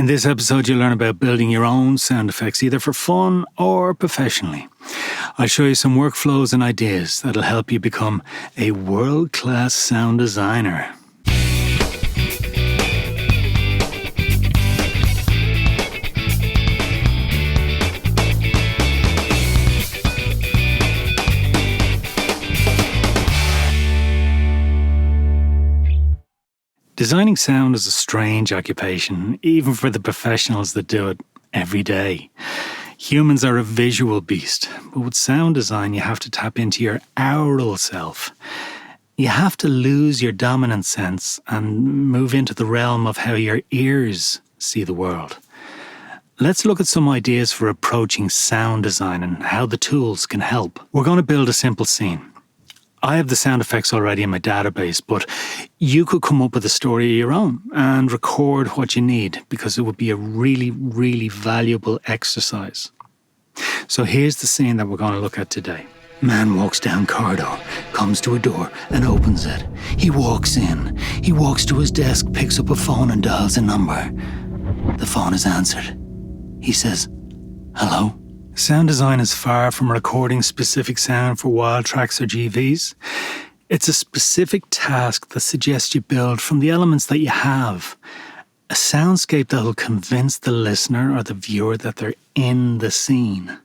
In this episode, you'll learn about building your own sound effects, either for fun or professionally. I'll show you some workflows and ideas that'll help you become a world-class sound designer. Designing sound is a strange occupation, even for the professionals that do it every day. Humans are a visual beast, but with sound design you have to tap into your aural self. You have to lose your dominant sense and move into the realm of how your ears see the world. Let's look at some ideas for approaching sound design and how the tools can help. We're going to build a simple scene. I have the sound effects already in my database, but you could come up with a story of your own and record what you need, because it would be a really, really valuable exercise. So here's the scene that we're going to look at today. Man walks down corridor, comes to a door and opens it. He walks in. He walks to his desk, picks up a phone and dials a number. The phone is answered. He says, "Hello?" Sound design is far from recording specific sound for wild tracks or GVs. It's a specific task that suggests you build from the elements that you have. A soundscape that will convince the listener or the viewer that they're in the scene.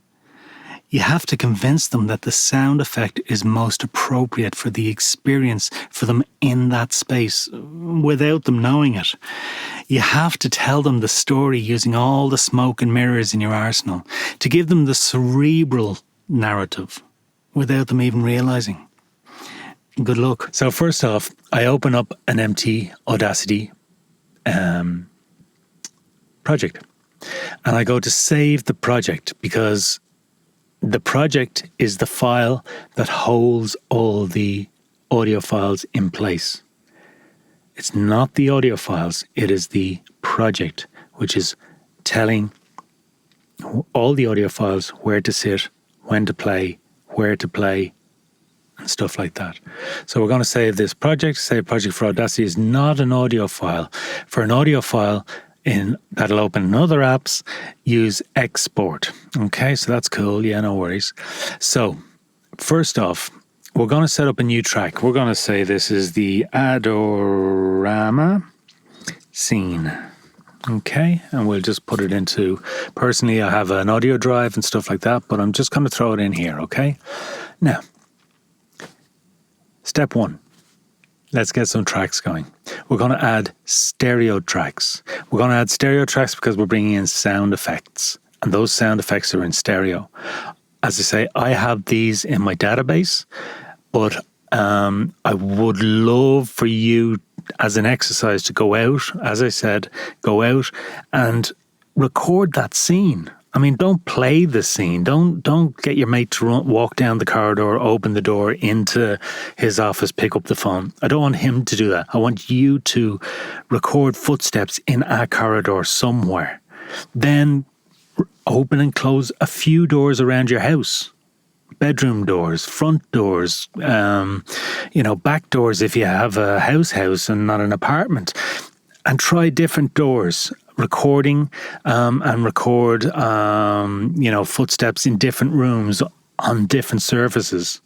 You have to convince them that the sound effect is most appropriate for the experience for them in that space, without them knowing it. You have to tell them the story using all the smoke and mirrors in your arsenal to give them the cerebral narrative without them even realizing. Good luck. So first off, I open up an empty Audacity project and I go to save the project, because the project is the file that holds all the audio files in place. It's not the audio files, it is the project, which is telling all the audio files where to sit, when to play, where to play, and stuff like that. So we're going to save this project. Save project for Audacity is not an audio file. For an audio file, that'll open in other apps, use export. Okay, so that's cool. Yeah, no worries. So first off, we're going to set up a new track. We're going to say this is the Adorama scene. Okay, and we'll just put it into, personally I have an audio drive and stuff like that, but I'm just going to throw it in here, okay? Now, step one. Let's get some tracks going. We're going to add stereo tracks. We're going to add stereo tracks because we're bringing in sound effects, and those sound effects are in stereo. As I say, I have these in my database, but I would love for you as an exercise to go out, as I said, go out and record that scene. I mean, don't play the scene. Don't get your mate to walk down the corridor, open the door into his office, pick up the phone. I don't want him to do that. I want you to record footsteps in a corridor somewhere. Then open and close a few doors around your house. Bedroom doors, front doors, back doors if you have a house and not an apartment. And try different doors. Recording and record, footsteps in different rooms on different surfaces,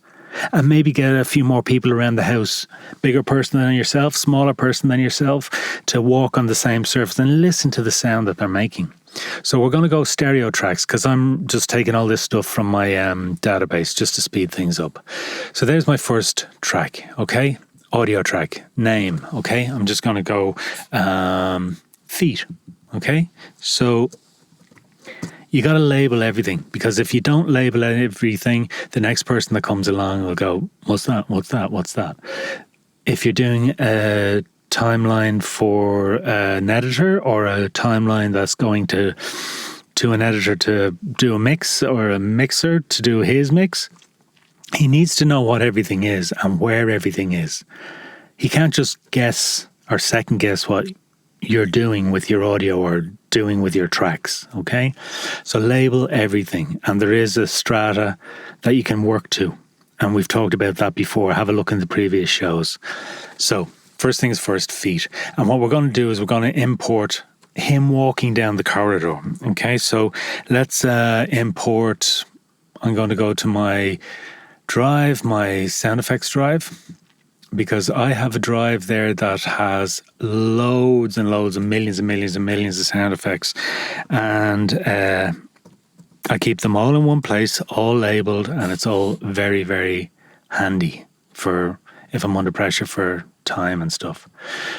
and maybe get a few more people around the house, bigger person than yourself, smaller person than yourself, to walk on the same surface and listen to the sound that they're making. So we're going to go stereo tracks, because I'm just taking all this stuff from my database just to speed things up. So there's my first track, okay? Audio track, name, okay? I'm just going to go feet. Okay, so you got to label everything, because if you don't label everything, the next person that comes along will go, what's that? What's that? What's that? If you're doing a timeline for an editor, or a timeline that's going to an editor to do a mix, or a mixer to do his mix, he needs to know what everything is and where everything is. He can't just guess or second guess what you're doing with your audio or doing with your tracks, okay? So label everything, and there is a strata that you can work to, and we've talked about that before. Have a look in the previous shows. So first things first, feet. And what we're going to do is we're going to import him walking down the corridor. Okay, so let's import. I'm going to go to my drive, my sound effects drive, because I have a drive there that has loads and loads and millions of sound effects, and I keep them all in one place, all labeled, and it's all very, very handy for if I'm under pressure for time and stuff.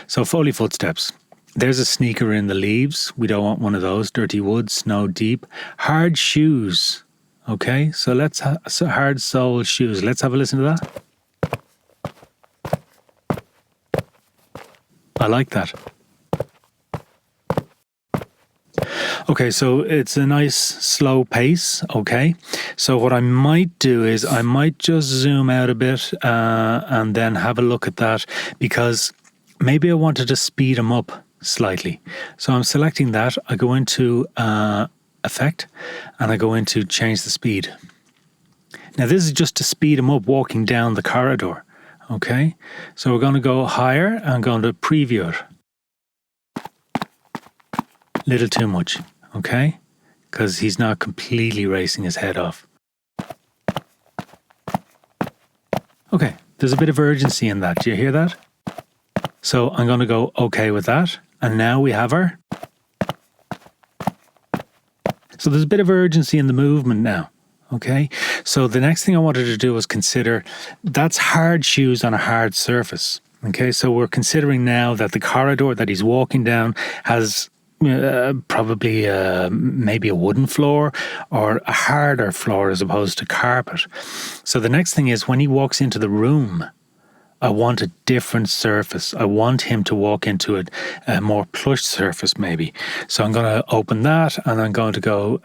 So Foley footsteps. There's a sneaker in the leaves. We don't want one of those. Dirty wood, snow deep. Hard shoes. Okay, so let's hard sole shoes. Let's have a listen to that. I like that. Okay, so it's a nice slow pace. Okay, so what I might do is I might just zoom out a bit and then have a look at that, because maybe I wanted to speed them up slightly. So I'm selecting that. I go into effect and I go into change the speed. Now this is just to speed him up walking down the corridor. Okay, so we're going to go higher and I'm going to preview it. Little too much. Okay, because he's not completely racing his head off. Okay, there's a bit of urgency in that. Do you hear that? So I'm going to go okay with that. And now we have her. So there's a bit of urgency in the movement now. Okay, so the next thing I wanted to do was consider, that's hard shoes on a hard surface. Okay, so we're considering now that the corridor that he's walking down has probably maybe a wooden floor or a harder floor as opposed to carpet. So the next thing is, when he walks into the room, I want a different surface. I want him to walk into a more plush surface maybe. So I'm going to open that and I'm going to go,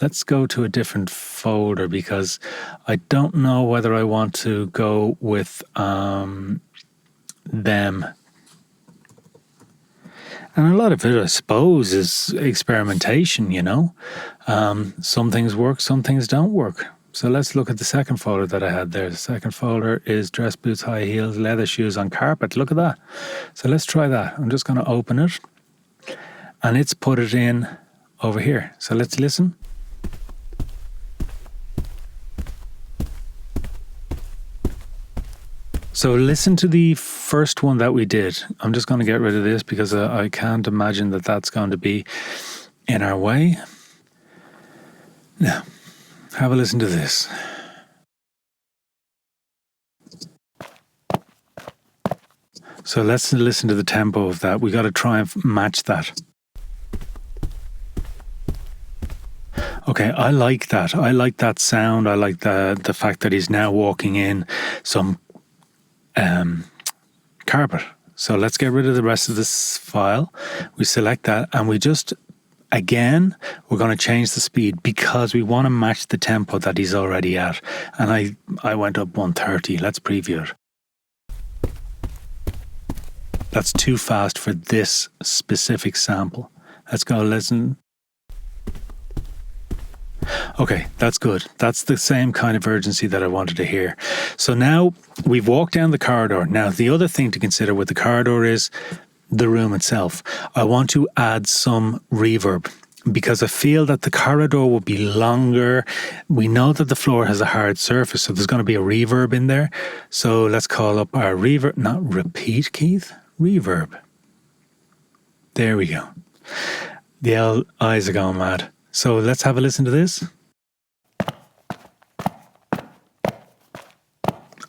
let's go to a different folder, because I don't know whether I want to go with them. And a lot of it, I suppose, is experimentation, you know. Some things work, some things don't work. So let's look at the second folder that I had there. The second folder is dress boots, high heels, leather shoes on carpet. Look at that. So let's try that. I'm just going to open it. And it's put it in over here. So let's listen. So listen to the first one that we did. I'm just going to get rid of this because I can't imagine that that's going to be in our way. Now, have a listen to this. So let's listen to the tempo of that. We got to try and match that. Okay, I like that. I like that sound. I like the fact that he's now walking in some carpet. So let's get rid of the rest of this file. We select that and we just, again, we're going to change the speed because we want to match the tempo that he's already at. And I went up 130. Let's preview it. That's too fast for this specific sample. Let's go listen. Okay, that's good. That's the same kind of urgency that I wanted to hear. So now we've walked down the corridor. Now, the other thing to consider with the corridor is the room itself. I want to add some reverb because I feel that the corridor will be longer. We know that the floor has a hard surface, so there's going to be a reverb in there. So let's call up our reverb, not repeat, Keith, reverb. There we go. The eyes are going mad. So let's have a listen to this.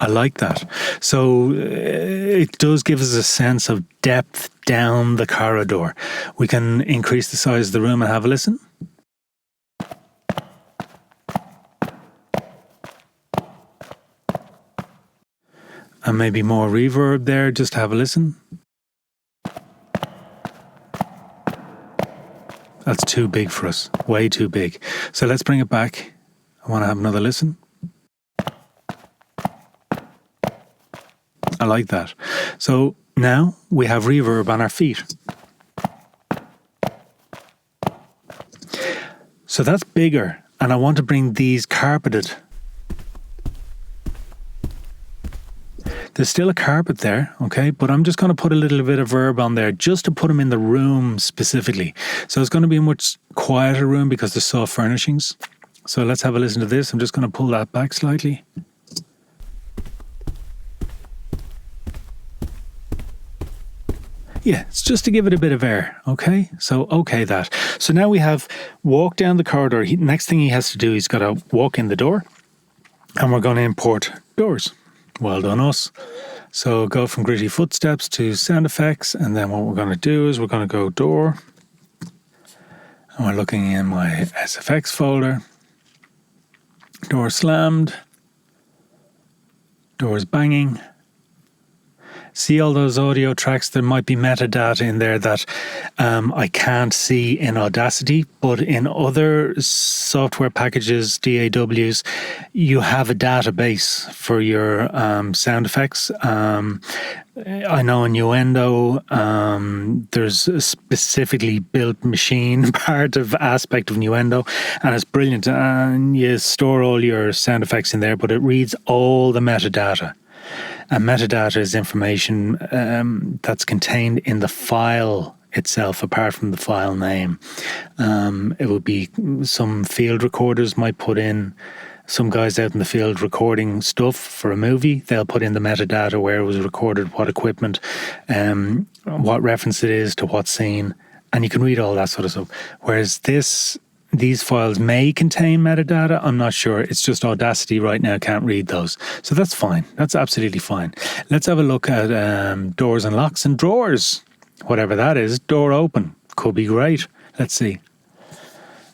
I like that. So it does give us a sense of depth down the corridor. We can increase the size of the room and have a listen. And maybe more reverb there, just to have a listen. That's too big for us, way too big. So let's bring it back. I want to have another listen. I like that. So now we have reverb on our feet. So that's bigger, and I want to bring these carpeted. There's still a carpet there, okay? But I'm just going to put a little bit of reverb on there just to put them in the room specifically. So it's going to be a much quieter room because there's soft furnishings. So let's have a listen to this. I'm just going to pull that back slightly. Yeah, it's just to give it a bit of air, okay? So, okay that. So now we have walked down the corridor. Next thing he has to do, he's got to walk in the door. And we're going to import doors. Well done us. So go from gritty footsteps to sound effects. And then what we're going to do is we're going to go door. And we're looking in my SFX folder. Door slammed. Doors banging. See all those audio tracks? There might be metadata in there that I can't see in Audacity, but in other software packages, DAWs, you have a database for your sound effects. I know in Nuendo, there's a specifically built machine part of aspect of Nuendo, and it's brilliant. And you store all your sound effects in there, but it reads all the metadata. And metadata is information that's contained in the file itself, apart from the file name. It would be some field recorders might put in, some guys out in the field recording stuff for a movie, they'll put in the metadata, where it was recorded, what equipment, what reference it is to what scene, and you can read all that sort of stuff. Whereas these files may contain metadata. I'm not sure. It's just Audacity right now can't read those. So that's fine. That's absolutely fine. Let's have a look at doors and locks and drawers. Whatever that is. Door open. Could be great. Let's see.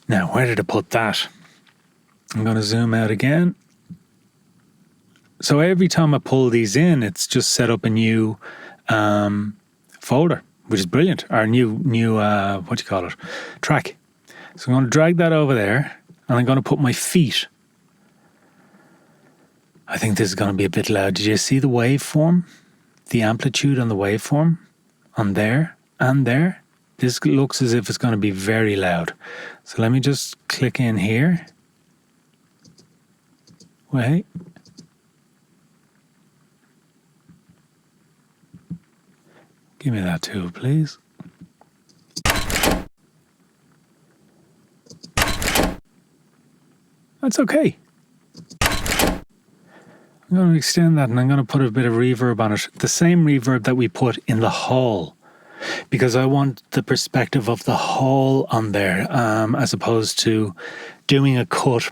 Now, where did I put that? I'm going to zoom out again. So every time I pull these in, it's just set up a new folder, which is brilliant. Our new track. So I'm going to drag that over there, and I'm going to put my feet. I think this is going to be a bit loud. Did you see the waveform? The amplitude on the waveform? On there and there? This looks as if it's going to be very loud. So let me just click in here. Wait. Give me that tool, please. That's okay. I'm going to extend that, and I'm going to put a bit of reverb on it. The same reverb that we put in the hall, because I want the perspective of the hall on there, as opposed to doing a cut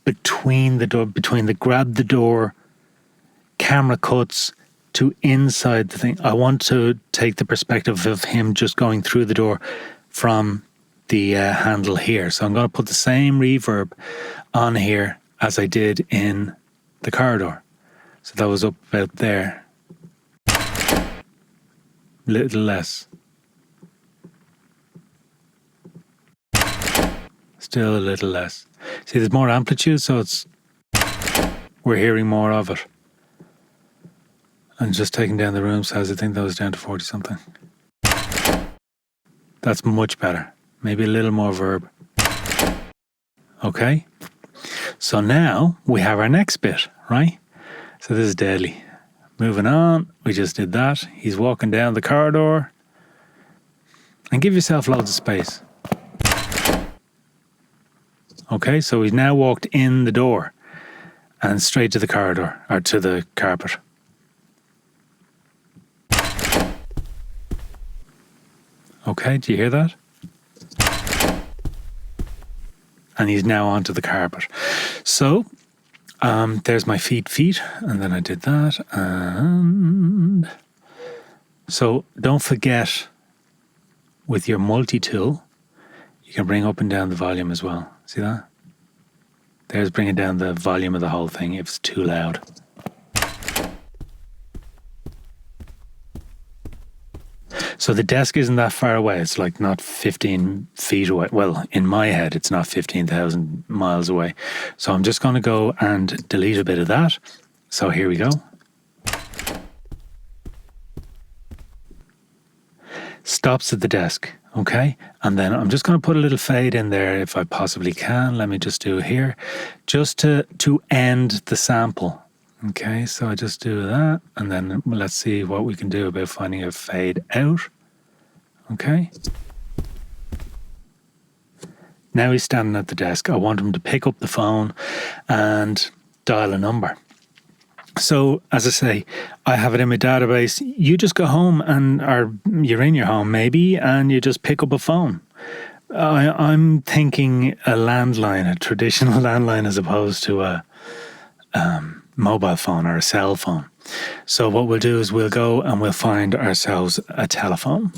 between the grab the door, camera cuts to inside the thing. I want to take the perspective of him just going through the door from the handle here. So I'm going to put the same reverb on here as I did in the corridor. So that was up about there. Little less. Still a little less. See, there's more amplitude, so we're hearing more of it. And just taking down the room size, I think that was down to 40 something. That's much better. Maybe a little more verb. Okay. So now we have our next bit, right? So this is deadly. Moving on. We just did that. He's walking down the corridor. And give yourself loads of space. Okay, so he's now walked in the door and straight to the corridor, or to the carpet. Okay, do you hear that? And he's now onto the carpet. So, there's my feet, and then I did that. And so don't forget, with your Multitool, you can bring up and down the volume as well. See that? There's bringing down the volume of the whole thing if it's too loud. So the desk isn't that far away. It's like not 15 feet away. Well, in my head, it's not 15,000 miles away. So I'm just going to go and delete a bit of that. So here we go. Stops at the desk. Okay. And then I'm just going to put a little fade in there if I possibly can. Let me just do it here. Just to end the sample. Okay, so I just do that, and then let's see what we can do about finding a fade out. Okay. Now he's standing at the desk. I want him to pick up the phone and dial a number. So, as I say, I have it in my database. You just go home or you're in your home maybe, and you just pick up a phone. I'm thinking a landline, a traditional landline, as opposed to a mobile phone or a cell phone. So what we'll do is we'll go and we'll find ourselves a telephone,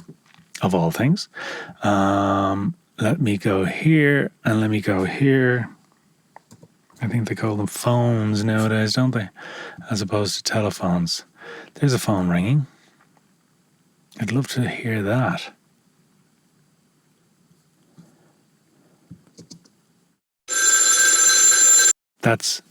of all things. Let me go here and let me go here. I think they call them phones nowadays, don't they? As opposed to telephones. There's a phone ringing. I'd love to hear that. That's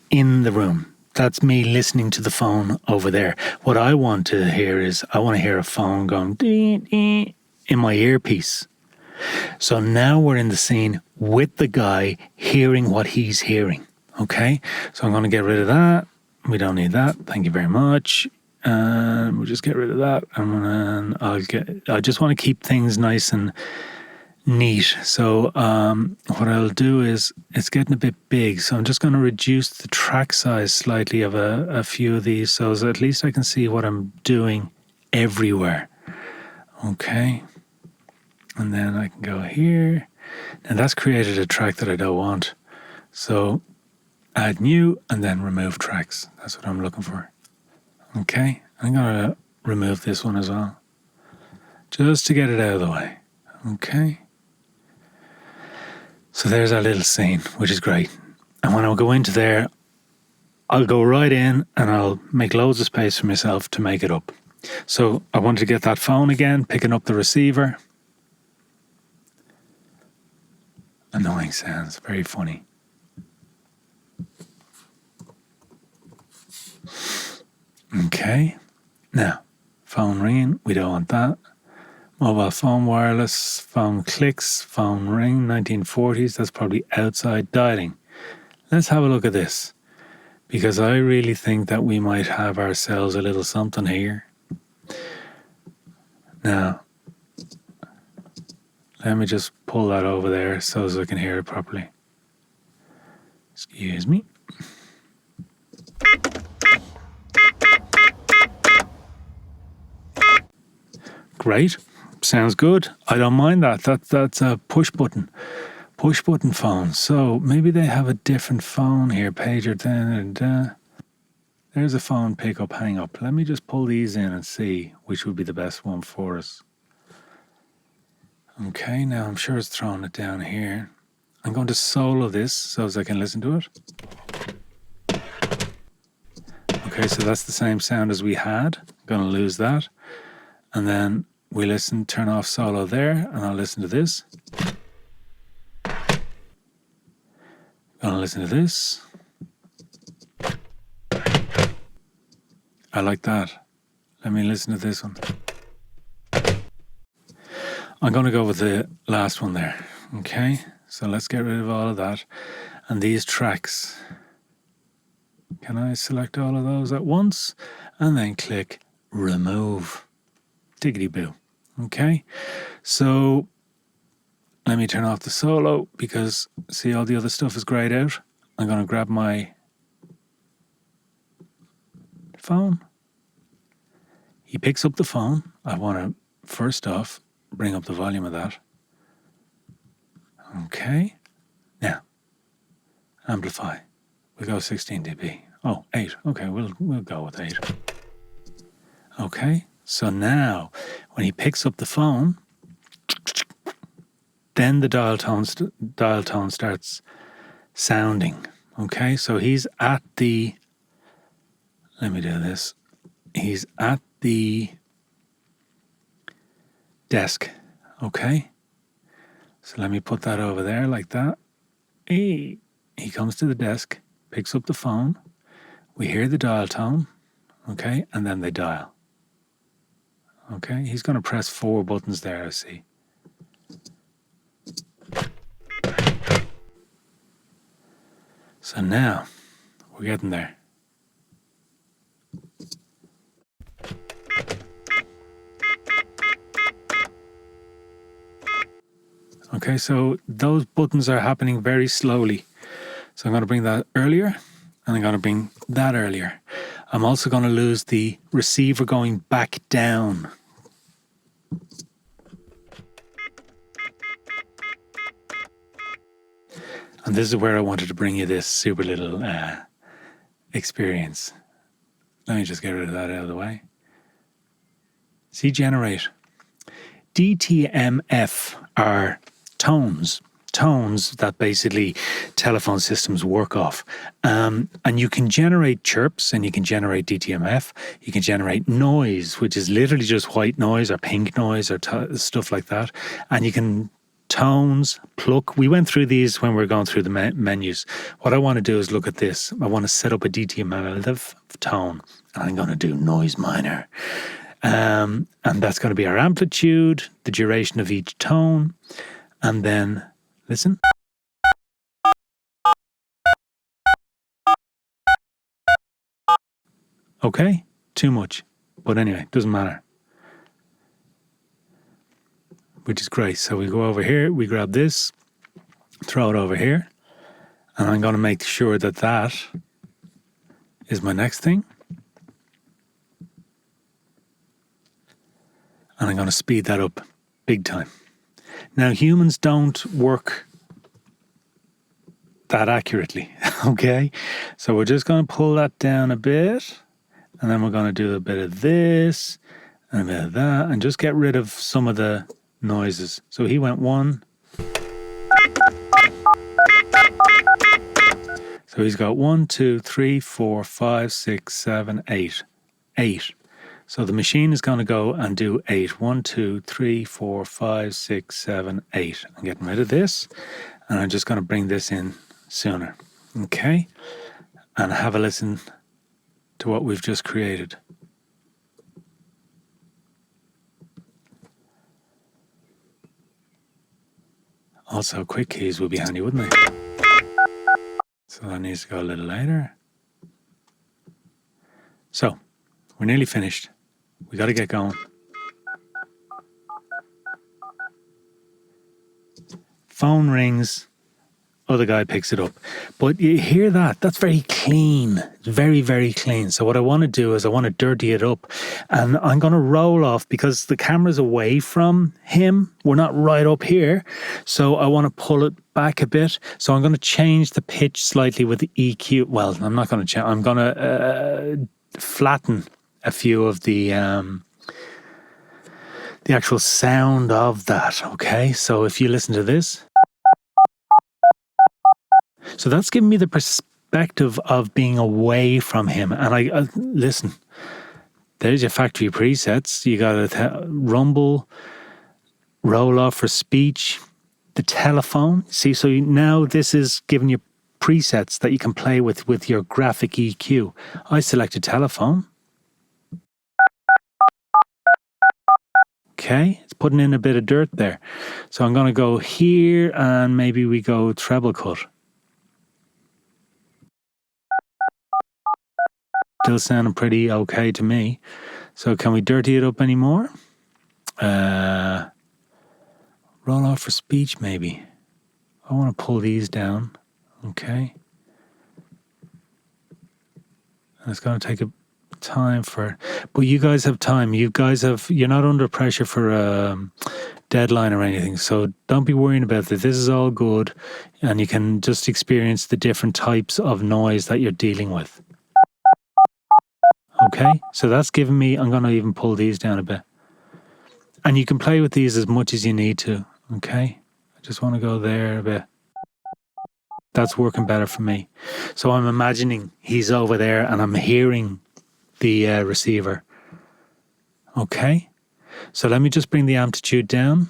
in the room. That's me listening to the phone over there. What I want to hear is, I want to hear a phone going dee, dee, in my earpiece. So now we're in the scene with the guy hearing what he's hearing. Okay? So I'm going to get rid of that. We don't need that. Thank you very much. We'll just get rid of that. And then I just want to keep things nice and neat. So what I'll do is, it's getting a bit big, so I'm just going to reduce the track size slightly of a few of these, so at least I can see what I'm doing everywhere. Okay, and then I can go here, and that's created a track that I don't want. So add new and then remove tracks. That's what I'm looking for. Okay, I'm going to remove this one as well, just to get it out of the way. Okay. So there's our little scene, which is great. And when I go into there, I'll go right in and I'll make loads of space for myself to make it up. So I wanted to get that phone again, picking up the receiver. Annoying sounds, very funny. Okay, now, phone ringing, we don't want that. Mobile phone wireless, phone clicks, phone ring, 1940s, that's probably outside dialing. Let's have a look at this, because I really think that we might have ourselves a little something here. Now, let me just pull that over there so as I can hear it properly. Excuse me. Great. Sounds good. I don't mind that. That's a push button phone. So maybe they have a different phone here. Pager. There's a phone pick up, hang up. Let me just pull these in and see which would be the best one for us. Okay, now I'm sure it's throwing it down here. I'm going to solo this so as I can listen to it. Okay, so that's the same sound as we had. I'm going to lose that. And then we listen, turn off solo there, and I'll listen to this. Gonna listen to this. I like that. Let me listen to this one. I'm gonna go with the last one there. Okay, so let's get rid of all of that. And these tracks. Can I select all of those at once? And then click remove. Diggity boo. Okay, so let me turn off the solo because see all the other stuff is grayed out. I'm going to grab my phone. He picks up the phone. I want to first off bring up the volume of that. Okay, now amplify. We'll go 16 dB. Oh, 8. Okay, we'll go with 8. Okay. So now, when he picks up the phone, then the dial tone starts sounding. Okay, so he's at the, let me do this. He's at the desk. Okay, so let me put that over there like that. He comes to the desk, picks up the phone. We hear the dial tone. Okay, and then they dial. Okay, he's going to press 4 buttons there, I see. So now, we're getting there. Okay, so those buttons are happening very slowly. So I'm going to bring that earlier, and I'm going to bring that earlier. I'm also going to lose the receiver going back down. And this is where I wanted to bring you this super little experience. Let me just get rid of that out of the way. See, generate. DTMF are tones that basically telephone systems work off. And you can generate chirps, and you can generate DTMF. You can generate noise, which is literally just white noise or pink noise or stuff like that. And you can tones, pluck. We went through these when we were going through the menus. What I want to do is look at this. I want to set up a DTMF tone, and I'm going to do noise minor. And that's going to be our amplitude, the duration of each tone, and then listen. Okay, too much. But anyway, doesn't matter. Which is great. So we go over here, we grab this, throw it over here, and I'm going to make sure that that is my next thing. And I'm going to speed that up big time. Now, humans don't work that accurately, okay? So we're just going to pull that down a bit, and then we're going to do a bit of this and a bit of that, and just get rid of some of the noises. So he went 1. So he's got 1, 2, 3, 4, 5, 6, 7, 8. 8. So the machine is going to go and do 8. 1, 2, 3, 4, 5, 6, 7, 8. I'm getting rid of this, and I'm just going to bring this in sooner. Okay? And have a listen to what we've just created. Also, quick keys would be handy, wouldn't they? So that needs to go a little later. So, we're nearly finished. We got to get going. Phone rings. Other guy picks it up. But you hear that? That's very clean. It's very, very clean. So what I want to do is I want to dirty it up. And I'm going to roll off because the camera's away from him. We're not right up here. So I want to pull it back a bit. So I'm going to change the pitch slightly with the EQ. Well, I'm not going to change. I'm going to flatten a few of the actual sound of that. Okay. So if you listen to this. So that's giving me the perspective of being away from him. And I listen, there's your factory presets. You got a rumble, roll off for speech, the telephone. See, so now this is giving you presets that you can play with your graphic EQ. I selected telephone. Okay, it's putting in a bit of dirt there. So I'm going to go here and maybe we go treble cut. Still sounding pretty okay to me. So can we dirty it up anymore? Roll off for speech maybe. I want to pull these down. Okay. And it's going to take a time for, but you guys have time. You're not under pressure for a deadline or anything. So don't be worrying about this. This is all good. And you can just experience the different types of noise that you're dealing with. Okay, so that's giving me, I'm going to even pull these down a bit. And you can play with these as much as you need to, okay? I just want to go there a bit. That's working better for me. So I'm imagining he's over there and I'm hearing the receiver. Okay, so let me just bring the amplitude down.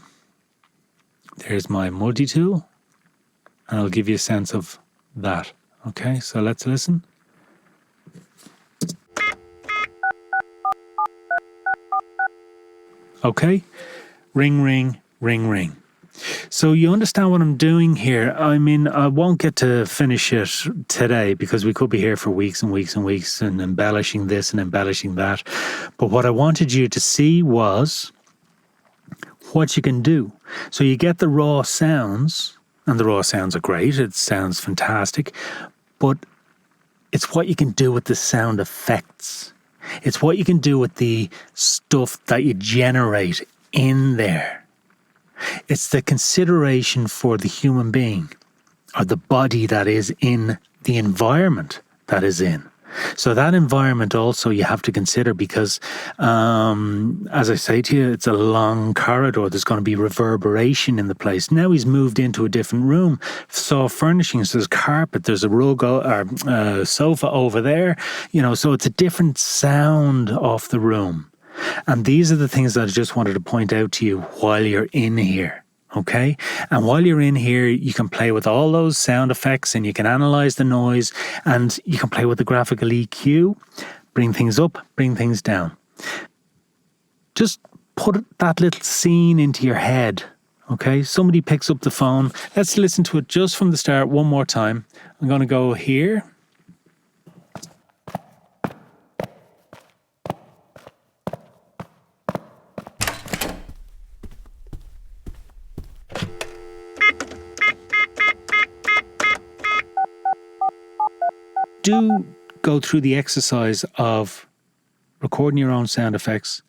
There's my multi-tool, and I'll give you a sense of that. Okay, so let's listen. Okay, ring, ring, ring, ring. So you understand what I'm doing here. I mean, I won't get to finish it today because we could be here for weeks and weeks and weeks and embellishing this and embellishing that. But what I wanted you to see was what you can do. So you get the raw sounds, and the raw sounds are great. It sounds fantastic. But it's what you can do with the sound effects. It's what you can do with the stuff that you generate in there. It's the consideration for the human being or the body that is in the environment that is in. So that environment also you have to consider because, as I say to you, it's a long corridor. There's going to be reverberation in the place. Now he's moved into a different room. Saw furnishings, there's carpet, there's a rug or sofa over there. So it's a different sound off the room. And these are the things that I just wanted to point out to you while you're in here. Okay. And while you're in here, you can play with all those sound effects and you can analyze the noise and you can play with the graphical EQ, bring things up, bring things down. Just put that little scene into your head. Okay. Somebody picks up the phone. Let's listen to it just from the start one more time. I'm going to go here. Do go through the exercise of recording your own sound effects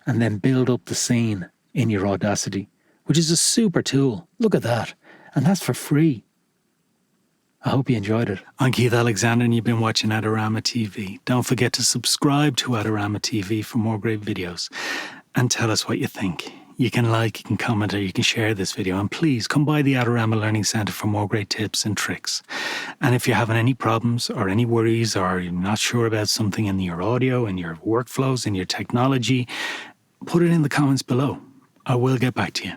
and then build up the scene in your Audacity, which is a super tool. Look at that. And that's for free. I hope you enjoyed it. I'm Keith Alexander and you've been watching Adorama TV. Don't forget to subscribe to Adorama TV for more great videos and tell us what you think. You can like, you can comment, or you can share this video. And please come by the Adorama Learning Centre for more great tips and tricks. And if you're having any problems or any worries or you're not sure about something in your audio, in your workflows, in your technology, put it in the comments below. I will get back to you.